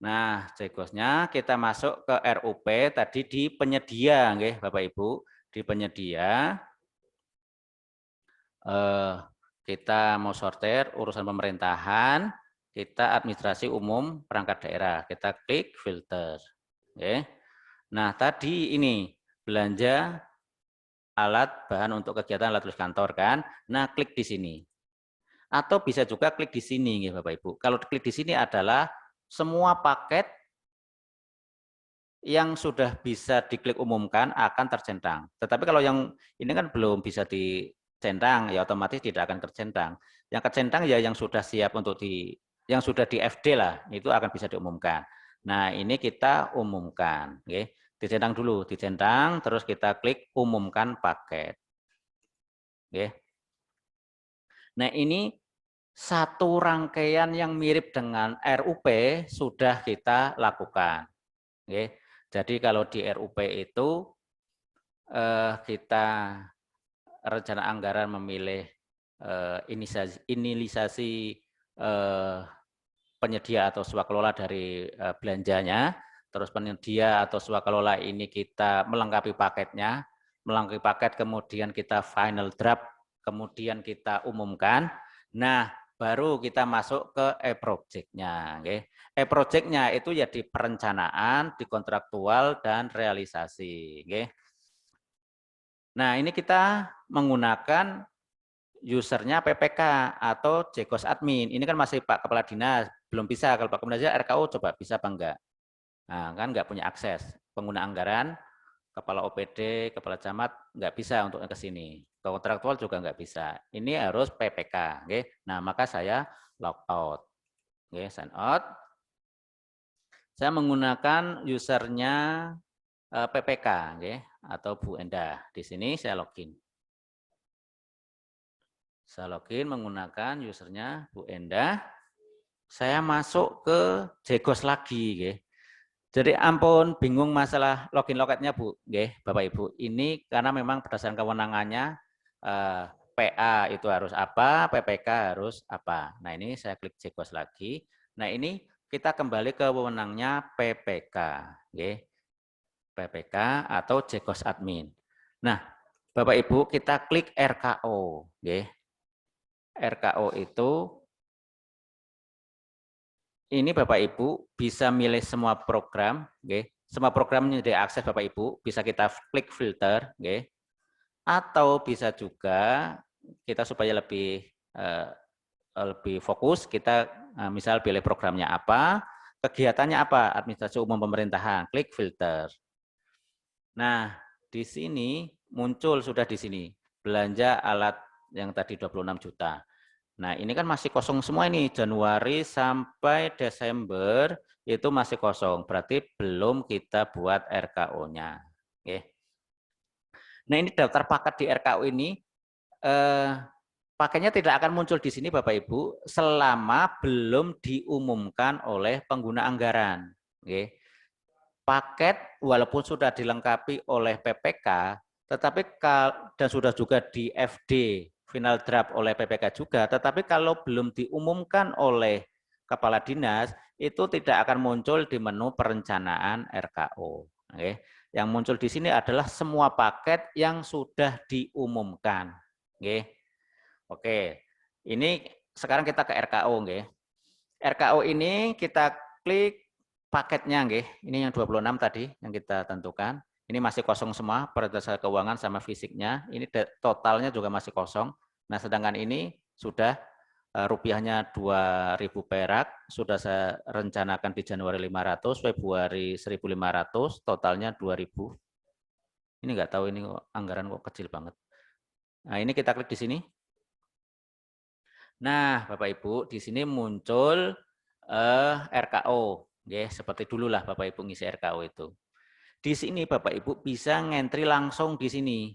S2: Nah, Jegosnya kita masuk ke RUP tadi di penyedia, nggih, Bapak Ibu, di penyedia. Kita mau sortir urusan pemerintahan, kita administrasi umum perangkat daerah, kita klik filter. Oke. Nah, tadi ini belanja alat bahan untuk kegiatan alat tulis kantor kan. Nah, klik di sini. Atau bisa juga klik di sini ya Bapak Ibu. Kalau klik di sini adalah semua paket yang sudah bisa diklik umumkan akan tercentang. Tetapi kalau yang ini kan belum bisa dicentang, ya otomatis tidak akan tercentang. Yang tercentang ya yang sudah siap untuk yang sudah di FD lah, itu akan bisa diumumkan. Nah, ini kita umumkan, okay. Dicentang dulu, dicentang, terus kita klik umumkan paket. Okay. Nah, ini satu rangkaian yang mirip dengan RUP sudah kita lakukan. Okay. Jadi kalau di RUP itu kita rencana anggaran memilih inisialisasi penyedia atau swakelola dari belanjanya, terus penyedia atau swakelola ini kita melengkapi paketnya, melengkapi paket kemudian kita final draft, kemudian kita umumkan. Nah, baru kita masuk ke e-project-nya. Okay. E-project-nya itu ya di perencanaan, di kontraktual, dan realisasi. Okay. Nah, ini kita menggunakan usernya PPK atau Jegos admin. Ini kan masih Pak Kepala Dinas, belum bisa. Kalau Pak Kepala Dinas RKO coba bisa apa enggak? Nah, kan enggak punya akses. Pengguna anggaran, Kepala OPD, Kepala Camat enggak bisa untuk ke sini. Kontraktual juga enggak bisa. Ini harus PPK. Okay? Nah, maka saya log out. Okay, sign out. Saya menggunakan usernya PPK, okay? Atau Bu Endah. Di sini saya login. Saya login menggunakan usernya Bu Endah. Saya masuk ke Jegos lagi, nggih. Jadi ampun bingung masalah login loketnya Bu, nggih, Bapak Ibu. Ini karena memang berdasarkan kewenangannya PA itu harus apa, PPK harus apa. Nah, ini saya klik Jegos lagi. Nah, ini kita kembali ke wewenangnya PPK, nggih. PPK atau Jegos admin. Nah, Bapak Ibu, kita klik RKO, nggih. RKO itu ini Bapak Ibu bisa milih semua program, okay. Semua program yang diakses Bapak Ibu bisa kita klik filter, okay. Atau bisa juga kita supaya lebih fokus kita misal pilih programnya apa, kegiatannya apa, administrasi umum pemerintahan, klik filter. Nah, di sini muncul sudah di sini belanja alat yang tadi 26 juta. Nah, ini kan masih kosong semua ini, Januari sampai Desember itu masih kosong, berarti belum kita buat RKO-nya. Oke. Nah, ini daftar paket di RKO ini, paketnya tidak akan muncul di sini Bapak Ibu, selama belum diumumkan oleh pengguna anggaran. Oke. Paket walaupun sudah dilengkapi oleh PPK, tetapi dan sudah juga di FD, final draft oleh PPK juga, tetapi kalau belum diumumkan oleh Kepala Dinas, itu tidak akan muncul di menu perencanaan RKO. Oke. Yang muncul di sini adalah semua paket yang sudah diumumkan. Oke. Oke. Ini sekarang kita ke RKO. Oke. RKO ini kita klik paketnya, nggih. Ini yang 26 tadi yang kita tentukan. Ini masih kosong semua, perintah keuangan sama fisiknya. Ini totalnya juga masih kosong. Nah, sedangkan ini sudah rupiahnya 2.000 perak, sudah saya rencanakan di Januari 500, Februari 1.500, totalnya 2.000. Ini nggak tahu ini anggaran kok kecil banget. Nah, ini kita klik di sini. Nah, Bapak Ibu, di sini muncul RKO. Ya, seperti dulu lah Bapak Ibu ngisi RKO itu. Di sini Bapak Ibu bisa ngentri langsung di sini.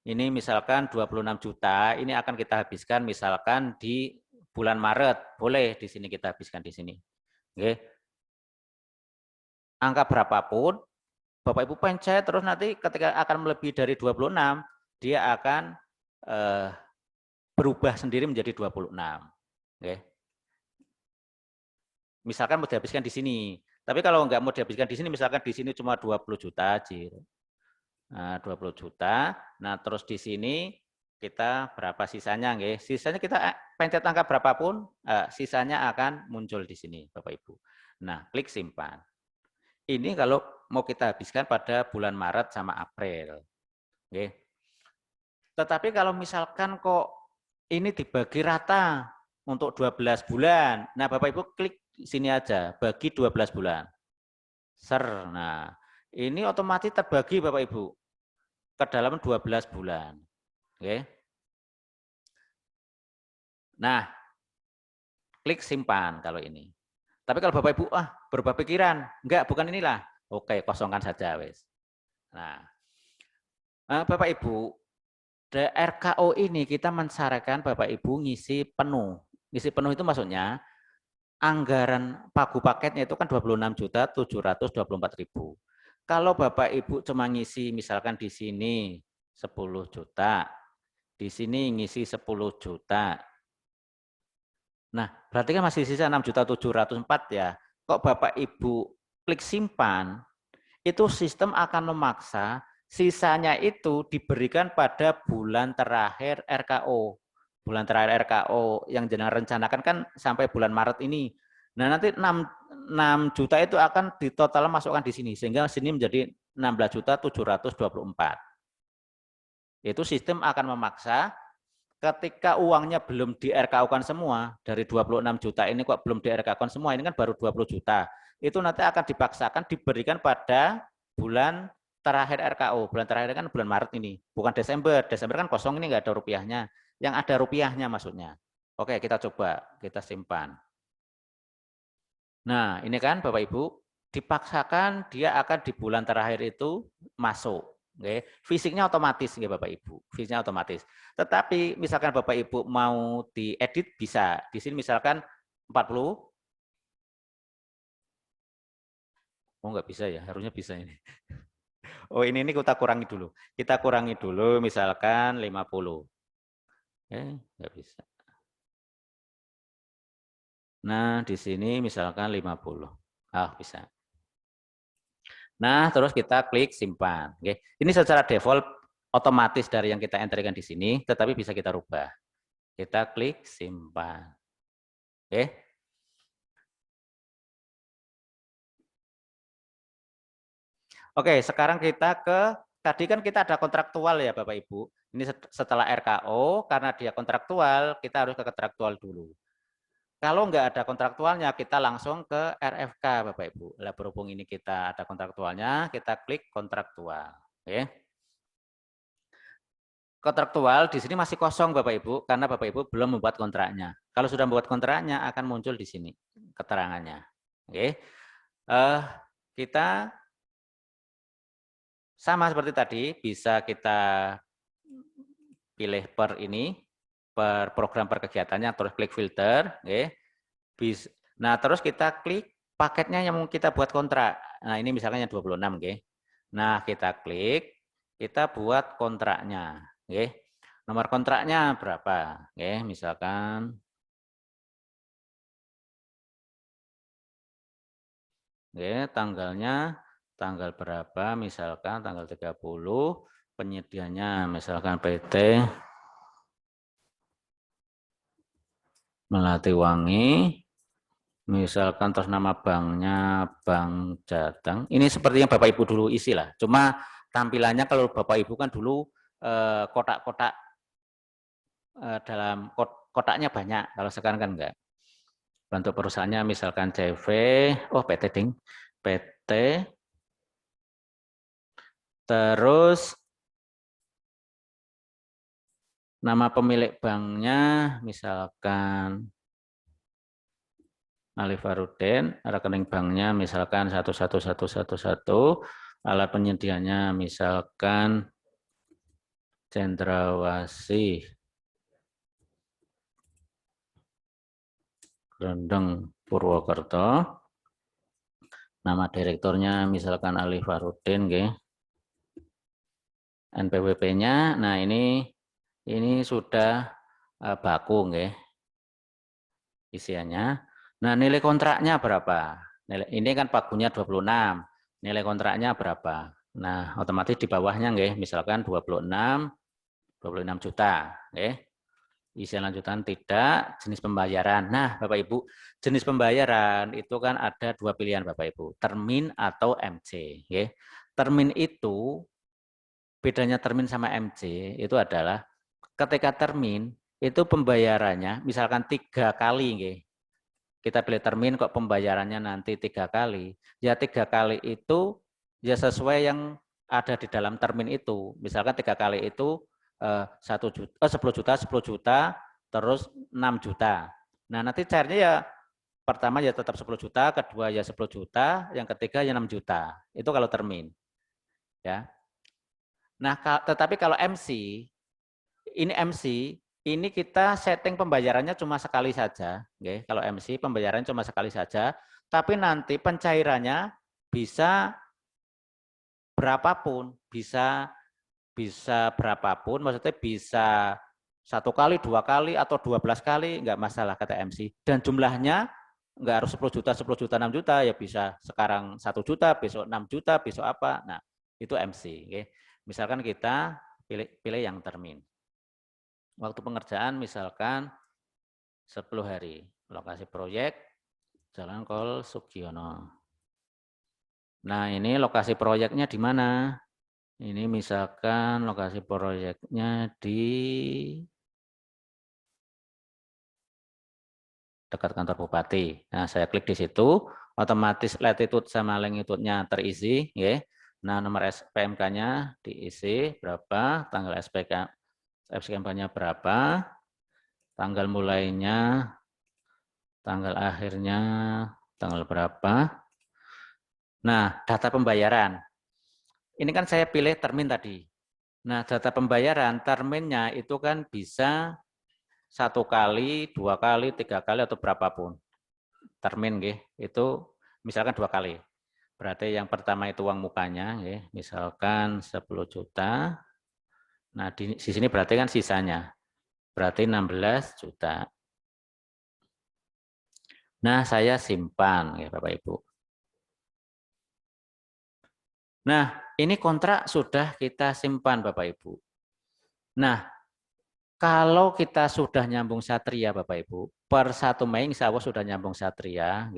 S2: Ini misalkan 26 juta, ini akan kita habiskan misalkan di bulan Maret. Boleh di sini kita habiskan di sini. Oke. Angka berapapun, Bapak Ibu pencet terus nanti ketika akan melebihi dari 26, dia akan berubah sendiri menjadi 26. Oke. Misalkan mau dihabiskan di sini. Tapi kalau nggak mau dihabiskan di sini, misalkan di sini cuma 20 juta aja. Nah, 20 juta. Nah, terus di sini kita berapa sisanya, nggih? Sisanya kita pencet angka berapapun, sisanya akan muncul di sini, Bapak Ibu. Nah, klik simpan. Ini kalau mau kita habiskan pada bulan Maret sama April. Oke. Tetapi kalau misalkan kok ini dibagi rata untuk 12 bulan. Nah, Bapak Ibu klik sini aja, bagi 12 bulan. Nah, ini otomatis terbagi Bapak Ibu ke dalam 12 bulan. Oke. Nah, klik simpan kalau ini. Tapi kalau Bapak Ibu berubah pikiran, enggak, bukan inilah. Oke, kosongkan saja wes. Nah, Bapak Ibu, RKO ini kita mensyaratkan Bapak Ibu ngisi penuh. Ngisi penuh itu maksudnya anggaran pagu paketnya itu kan 26.724.000. Kalau Bapak Ibu cuma ngisi misalkan di sini 10 juta, di sini ngisi 10 juta. Nah, berarti kan masih sisa 6.704 ya. Kok Bapak Ibu klik simpan, itu sistem akan memaksa sisanya itu diberikan pada bulan terakhir RKO. Bulan terakhir RKO yang jenengan rencanakan kan sampai bulan Maret ini. Nah, nanti 6 juta itu akan ditotal masukkan di sini sehingga sini menjadi 16.724. Itu sistem akan memaksa ketika uangnya belum di RKO-kan semua, dari 26 juta ini kok belum di RKO-kan semua, ini kan baru 20 juta. Itu nanti akan dipaksakan diberikan pada bulan terakhir RKO. Bulan terakhir kan bulan Maret ini, bukan Desember. Desember kan kosong ini nggak ada rupiahnya. Yang ada rupiahnya maksudnya. Oke, kita coba, kita simpan. Nah, ini kan Bapak Ibu, dipaksakan dia akan di bulan terakhir itu masuk. Oke. Fisiknya otomatis nggih Bapak Ibu, fisiknya otomatis. Tetapi misalkan Bapak Ibu mau diedit bisa. Di sini misalkan 40. Oh nggak bisa ya, harusnya bisa ini. Oh ini kita kurangi dulu. Kita kurangi dulu misalkan 50. Nggak bisa. Nah, di sini misalkan 50. Bisa. Nah, terus kita klik simpan. Oke. Ini secara default otomatis dari yang kita enterkan di sini, tetapi bisa kita rubah. Kita klik simpan. Oke. Oke, sekarang kita tadi kan kita ada kontraktual ya Bapak Ibu. Ini setelah RKO, karena dia kontraktual, kita harus ke kontraktual dulu. Kalau nggak ada kontraktualnya, kita langsung ke RFK Bapak Ibu. Lah berhubung ini kita ada kontraktualnya, kita klik kontraktual. Oke. Kontraktual di sini masih kosong Bapak Ibu, karena Bapak Ibu belum membuat kontraknya. Kalau sudah membuat kontraknya, akan muncul di sini keterangannya. Oke. Kita sama seperti tadi, bisa kita pilih per ini, per program per kegiatannya, terus klik filter. Oke. Nah, terus kita klik paketnya yang mau kita buat kontrak. Nah, ini misalnya yang 26. Oke. Nah, kita klik, kita buat kontraknya. Oke. Nomor kontraknya berapa? Oke, misalkan tanggalnya tanggal berapa? Misalkan tanggal 30, penyedianya misalkan PT Melati Wangi. Misalkan terus nama banknya Bank Jateng. Ini seperti yang Bapak Ibu dulu isi lah. Cuma tampilannya kalau Bapak Ibu kan dulu kotak-kotak dalam kotaknya banyak. Kalau sekarang kan enggak. Bentuk perusahaannya misalkan CV, PT ding, PT. Terus nama pemilik banknya misalkan Alifarudin, rekening banknya misalkan 11111, alat penyediaannya misalkan Cendrawasih, Grendeng, Purwokerto. Nama direkturnya misalkan Alifarudin, nggih. NPWP-nya, nah ini sudah baku, nggih. Isiannya. Nah, nilai kontraknya berapa? Ini kan pagunya 26. Nilai kontraknya berapa? Nah, otomatis di bawahnya nggih, misalkan 26 juta, nggih. Isian lanjutan tidak, jenis pembayaran. Nah, Bapak Ibu, jenis pembayaran itu kan ada dua pilihan Bapak Ibu, termin atau MC, nggih. Termin itu bedanya termin sama MC itu adalah ketika termin itu pembayarannya misalkan 3 kali, nggih. Kita pilih termin kok pembayarannya nanti 3 kali, ya 3 kali itu ya sesuai yang ada di dalam termin itu. Misalkan 3 kali itu 10 juta, 10 juta, terus 6 juta. Nah, nanti cairnya ya pertama ya tetap 10 juta, kedua ya 10 juta, yang ketiga ya 6 juta. Itu kalau termin. Ya. Nah, tetapi kalau MC, ini kita setting pembayarannya cuma sekali saja, okay? Kalau MC pembayarannya cuma sekali saja, tapi nanti pencairannya bisa berapapun, bisa berapapun, maksudnya bisa 1 kali, 2 kali, atau 12 kali, nggak masalah kata MC. Dan jumlahnya nggak harus 10 juta, 10 juta, 6 juta, ya bisa sekarang 1 juta, besok 6 juta, besok apa. Nah, itu MC. Okay? Misalkan kita pilih yang termin. Waktu pengerjaan misalkan 10 hari. Lokasi proyek Jalan Kol Sugiono. Nah, ini lokasi proyeknya di mana? Ini misalkan lokasi proyeknya di dekat kantor bupati. Nah, saya klik di situ, otomatis latitude sama longitude-nya terisi, ya. Nah, nomor SPMK-nya diisi berapa, tanggal SPMK-nya berapa, tanggal mulainya, tanggal akhirnya, tanggal berapa. Nah, data pembayaran. Ini kan saya pilih termin tadi. Nah, data pembayaran, terminnya itu kan bisa 1 kali, 2 kali, 3 kali, atau berapapun. Termin, itu misalkan 2 kali. Berarti yang pertama itu uang mukanya, misalkan 10 juta. Nah, di sini berarti kan sisanya. Berarti 16 juta. Nah, saya simpan, Bapak Ibu. Nah, ini kontrak sudah kita simpan, Bapak Ibu. Nah, kalau kita sudah nyambung Satria, Bapak Ibu, per 1 Mei insya Allah sudah nyambung Satria,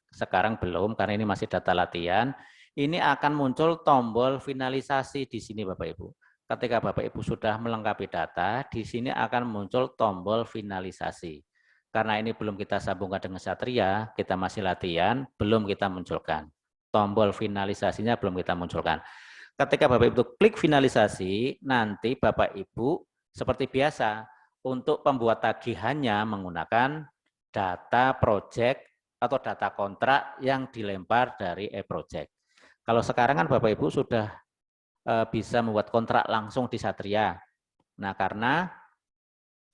S2: sekarang belum karena ini masih data latihan, ini akan muncul tombol finalisasi di sini, Bapak Ibu. Ketika Bapak Ibu sudah melengkapi data, di sini akan muncul tombol finalisasi. Karena ini belum kita sambungkan dengan Satria, kita masih latihan, belum kita munculkan. Tombol finalisasinya belum kita munculkan. Ketika Bapak Ibu klik finalisasi, nanti Bapak Ibu seperti biasa untuk pembuat tagihannya menggunakan data project atau data kontrak yang dilempar dari e-project. Kalau sekarang kan Bapak Ibu sudah bisa membuat kontrak langsung di Satria. Nah, karena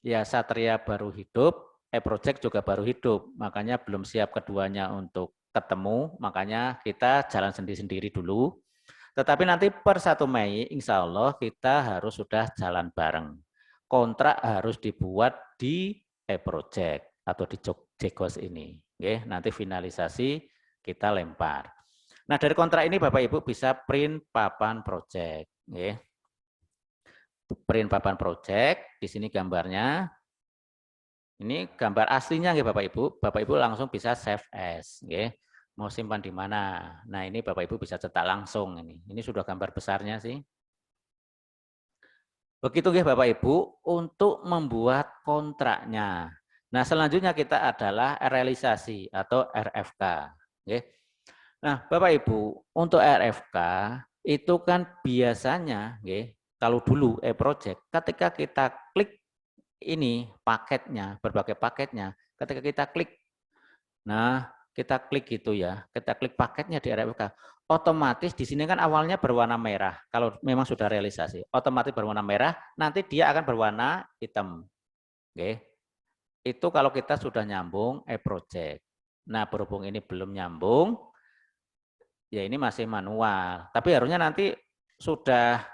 S2: ya Satria baru hidup, e-project juga baru hidup, makanya belum siap keduanya untuk ketemu, makanya kita jalan sendiri-sendiri dulu. Tetapi nanti per 1 Mei, insya Allah kita harus sudah jalan bareng. Kontrak harus dibuat di e-project atau di Jekos ini. Nanti finalisasi kita lempar. Nah, dari kontrak ini Bapak Ibu bisa print papan project. Print papan project, di sini gambarnya. Ini gambar aslinya nggih Bapak Ibu. Bapak Ibu langsung bisa save as, nggih. Mau simpan di mana? Nah, ini Bapak Ibu bisa cetak langsung ini. Ini sudah gambar besarnya sih. Begitu nggih Bapak Ibu untuk membuat kontraknya. Nah, selanjutnya kita adalah realisasi atau RFK, nggih. Nah, Bapak Ibu, untuk RFK itu kan biasanya nggih, kalau dulu e-project ketika kita klik ini paketnya, berbagai paketnya, ketika kita klik, nah kita klik gitu ya, kita klik paketnya di RFK, otomatis di sini kan awalnya berwarna merah, kalau memang sudah realisasi, otomatis berwarna merah, nanti dia akan berwarna hitam. Oke. Itu kalau kita sudah nyambung e-project. Nah, berhubung ini belum nyambung, ya ini masih manual. Tapi harusnya nanti sudah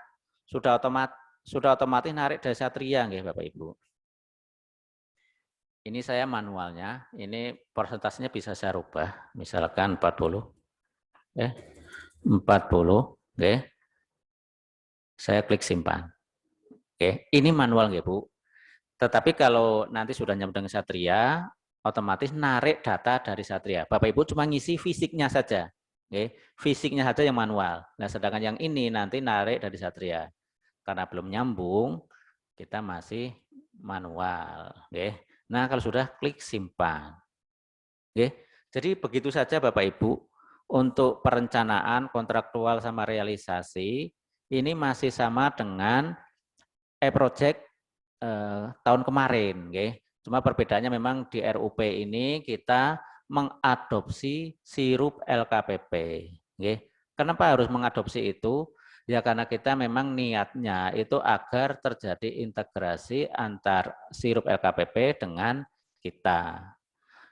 S2: otomatis narik dari Satria nggih Bapak Ibu. Ini saya manualnya, ini persentasenya bisa saya rubah, misalkan 40. 40, oke. Saya klik simpan. Oke, ini manual nggih Bu. Tetapi kalau nanti sudah nyambung dengan Satria, otomatis narik data dari Satria. Bapak Ibu cuma ngisi fisiknya saja. Oke, fisiknya saja yang manual. Nah, sedangkan yang ini nanti narik dari Satria. Karena belum nyambung, kita masih manual. Oke. Nah, kalau sudah klik simpan. Oke. Jadi begitu saja Bapak Ibu untuk perencanaan kontraktual sama realisasi ini masih sama dengan e-project tahun kemarin, oke. Cuma perbedaannya memang di RUP ini kita mengadopsi sirup LKPP, oke. Kenapa harus mengadopsi itu? Ya karena kita memang niatnya itu agar terjadi integrasi antar sirup LKPP dengan kita.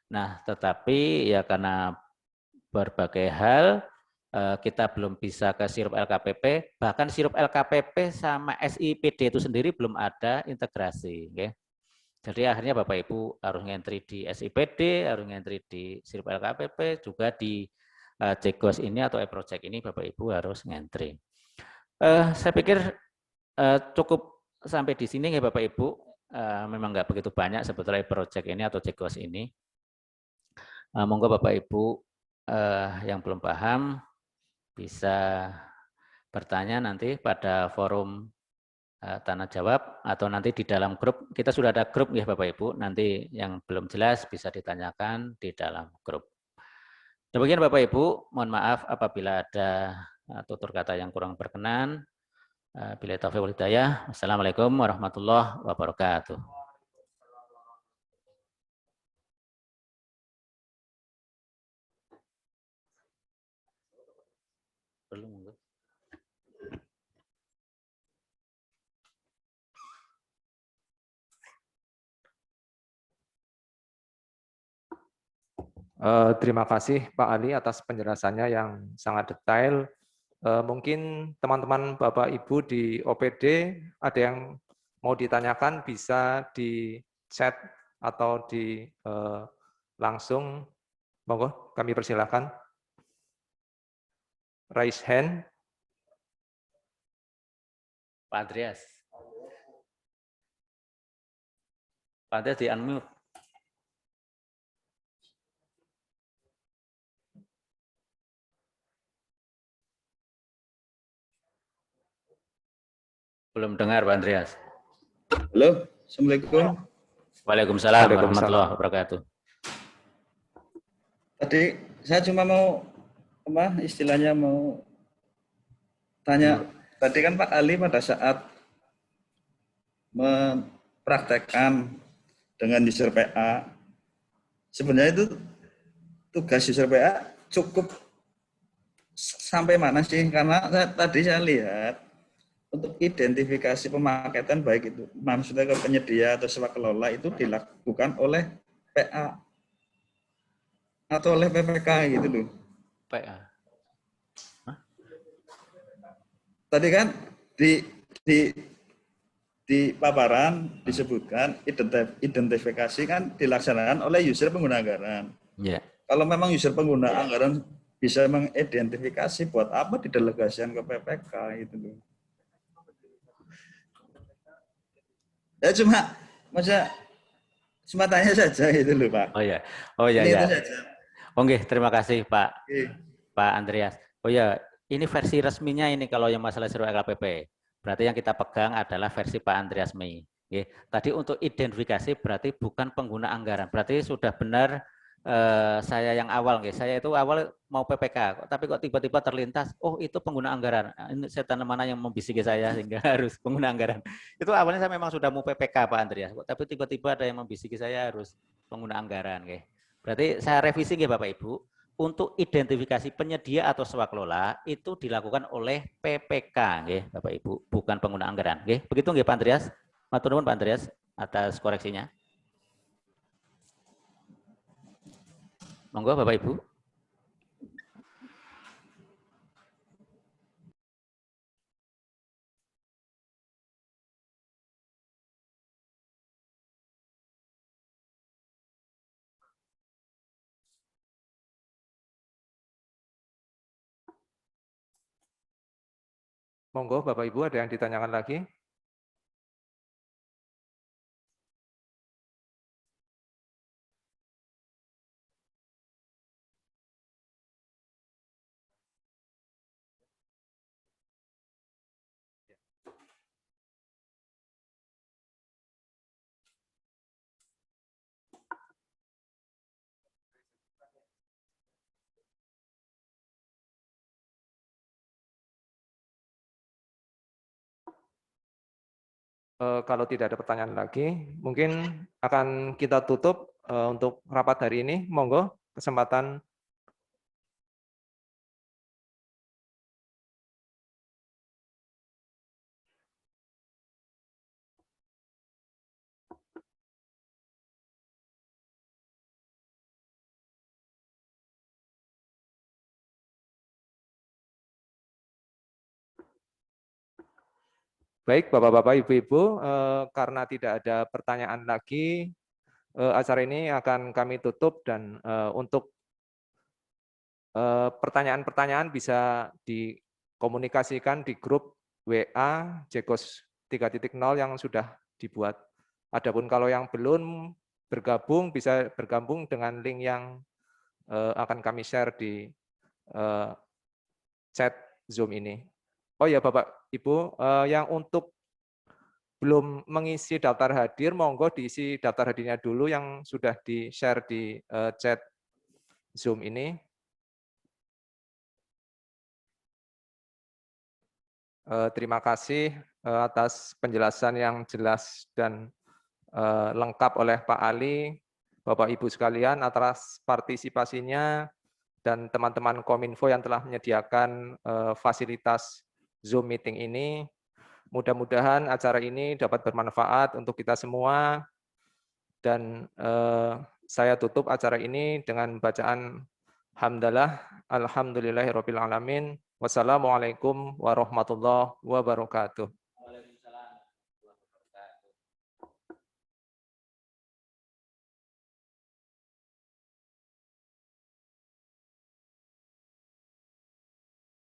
S2: Nah, tetapi ya karena berbagai hal kita belum bisa ke sirup LKPP, bahkan sirup LKPP sama SIPD itu sendiri belum ada integrasi. Okay. Jadi akhirnya Bapak Ibu harus ngentri di SIPD, harus ngentri di sirup LKPP, juga di JGOS ini atau e-project ini Bapak Ibu harus ngentri. Saya pikir cukup sampai di sini ya Bapak Ibu. Memang nggak begitu banyak sebetulnya e-project ini atau JGOS ini. Monggo Bapak Ibu yang belum paham bisa bertanya nanti pada forum tanya jawab atau nanti di dalam grup. Kita sudah ada grup ya Bapak Ibu, nanti yang belum jelas bisa ditanyakan di dalam grup. Demikian Bapak Ibu, mohon maaf apabila ada tutur kata yang kurang berkenan. Bila taufiq wal hidayah. Wassalamualaikum warahmatullahi wabarakatuh. Belum.
S3: Terima kasih Pak Ali atas penjelasannya yang sangat detail. Mungkin teman-teman Bapak Ibu di OPD ada yang mau ditanyakan bisa di chat atau di langsung. Monggo, kami persilakan. Raise hand.
S2: Pak Andreas. Pak Andreas di unmute. Belum dengar Pak Andreas.
S4: Halo, Assalamualaikum.
S2: Waalaikumsalam warahmatullahi wabarakatuh.
S4: Tadi saya cuma mau istilahnya mau tanya. Tadi kan Pak Ali pada saat mempraktekkan dengan user PA, sebenarnya itu tugas user PA cukup sampai mana sih? Karena tadi saya lihat untuk identifikasi pemaketan baik itu maksudnya ke penyedia atau sewa kelola itu dilakukan oleh PA atau oleh PPK gitu loh. PA. Tadi kan di paparan disebutkan identifikasi kan dilaksanakan oleh user pengguna anggaran.
S2: Yeah.
S4: Kalau memang user pengguna anggaran bisa mengidentifikasi, buat apa didelegasikan ke PPK gitu loh. Ya cuma masa sematanya saja itu loh Pak.
S2: Oh ya, oh ya
S4: Ini
S2: ya.
S4: itu saja.
S2: Oke, terima kasih Pak
S4: Oke.
S2: Pak Andreas. Oh ya, ini versi resminya ini kalau yang masalah seru LKPP. Berarti yang kita pegang adalah versi Pak Andreas Mei. Oke. Tadi untuk identifikasi berarti bukan pengguna anggaran. Berarti sudah benar saya yang awal, nggih. Saya itu awal mau PPK, tapi kok tiba-tiba terlintas, oh itu pengguna anggaran. Ini setan mana yang membisiki saya sehingga harus pengguna anggaran. Itu awalnya saya memang sudah mau PPK Pak Andreas, tapi tiba-tiba ada yang membisiki saya harus pengguna anggaran, nggih. Berarti saya revisi nggih Bapak Ibu, untuk identifikasi penyedia atau swakelola itu dilakukan oleh PPK, nggih Bapak Ibu, bukan pengguna anggaran, nggih. Begitu nggih Pak Andreas? Matur nuwun Pak Andreas atas koreksinya. Monggo Bapak Ibu.
S3: Monggo Bapak Ibu, ada yang ditanyakan lagi? Kalau tidak ada pertanyaan lagi, mungkin akan kita tutup untuk rapat hari ini. Monggo, kesempatan. Baik, Bapak-Bapak, Ibu-Ibu, karena tidak ada pertanyaan lagi, acara ini akan kami tutup dan untuk pertanyaan-pertanyaan bisa dikomunikasikan di grup WA Jekos 3.0 yang sudah dibuat. Adapun kalau yang belum bergabung bisa bergabung dengan link yang akan kami share di chat Zoom ini. Oh ya Bapak Ibu, yang untuk belum mengisi daftar hadir, monggo diisi daftar hadirnya dulu yang sudah di-share di chat Zoom ini. Terima kasih atas penjelasan yang jelas dan lengkap oleh Pak Ali, Bapak Ibu sekalian atas partisipasinya dan teman-teman Kominfo yang telah menyediakan fasilitas Zoom meeting ini. Mudah-mudahan acara ini dapat bermanfaat untuk kita semua dan saya tutup acara ini dengan bacaan hamdalah alhamdulillahirabbil alamin. Wassalamualaikum warahmatullahi wabarakatuh.